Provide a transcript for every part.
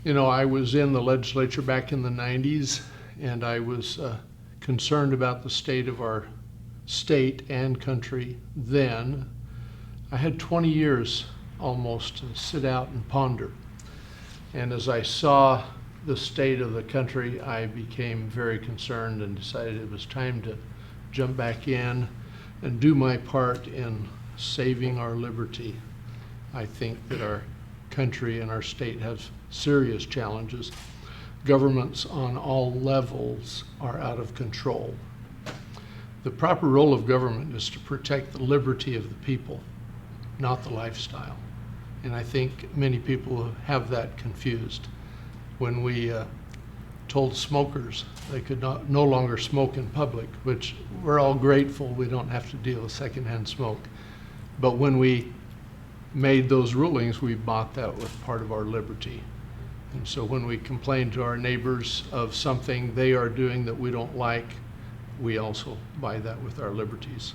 You know, I was in the legislature back in the 90s, and I was concerned about the state of our state and country then. I had 20 years almost to sit out and ponder. And as I saw the state of the country, I became very concerned and decided it was time to jump back in and do my part in saving our liberty. I think that our country and our state has serious challenges. Governments on all levels are out of control. The proper role of government is to protect the liberty of the people, not the lifestyle. And I think many people have that confused. When we told smokers they could no longer smoke in public, which we're all grateful we don't have to deal with secondhand smoke. But when we made those rulings, we bought that with part of our liberty. And so when we complain to our neighbors of something they are doing that we don't like, we also buy that with our liberties.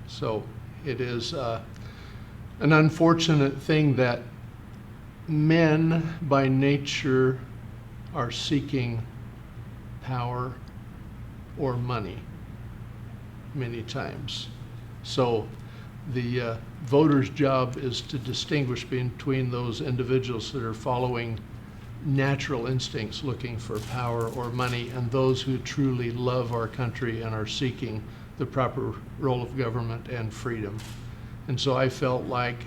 So it is an unfortunate thing that men by nature are seeking power or money many times. So the voter's job is to distinguish between those individuals that are following natural instincts, looking for power or money, and those who truly love our country and are seeking the proper role of government and freedom. And so I felt like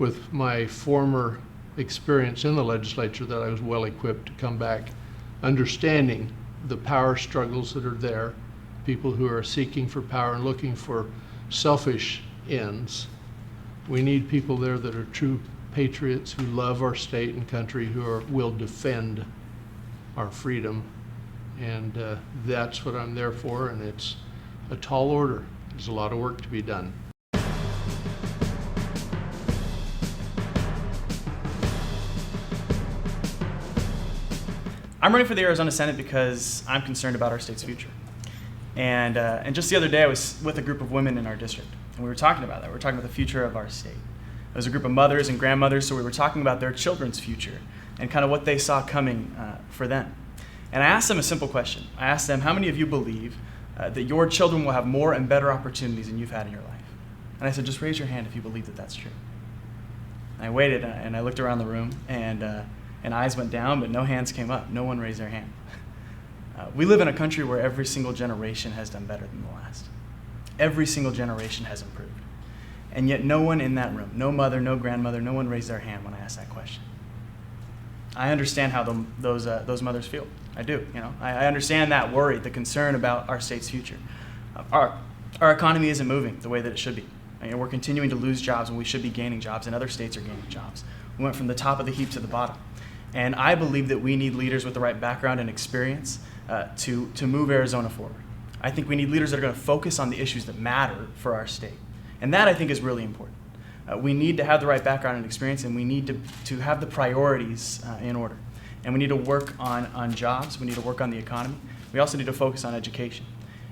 with my former experience in the legislature that I was well equipped to come back understanding the power struggles that are there, people who are seeking for power and looking for selfish ends. We need people there that are true patriots who love our state and country, who will defend our freedom. And that's what I'm there for, and it's a tall order. There's a lot of work to be done. I'm running for the Arizona Senate because I'm concerned about our state's future. And just the other day, I was with a group of women in our district, and we were talking about that. We were talking about the future of our state. It was a group of mothers and grandmothers, so we were talking about their children's future and kind of what they saw coming for them. And I asked them a simple question. I asked them, how many of you believe that your children will have more and better opportunities than you've had in your life? And I said, just raise your hand if you believe that that's true. And I waited, and I looked around the room, and eyes went down, but no hands came up. No one raised their hand. We live in a country where every single generation has done better than the last. Every single generation has improved. And yet no one in that room, no mother, no grandmother, no one raised their hand when I asked that question. I understand how those mothers feel. I do. I understand that worry, the concern about our state's future. Our economy isn't moving the way that it should be. We're continuing to lose jobs when we should be gaining jobs, and other states are gaining jobs. We went from the top of the heap to the bottom. And I believe that we need leaders with the right background and experience to move Arizona forward. I think we need leaders that are going to focus on the issues that matter for our state. And that, I think, is really important. We need to have the right background and experience, and we need to have the priorities in order. And we need to work on jobs. We need to work on the economy. We also need to focus on education.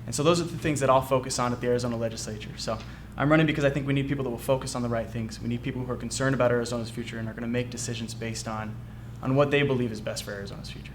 And so those are the things that I'll focus on at the Arizona legislature. So I'm running because I think we need people that will focus on the right things. We need people who are concerned about Arizona's future and are going to make decisions based on what they believe is best for Arizona's future.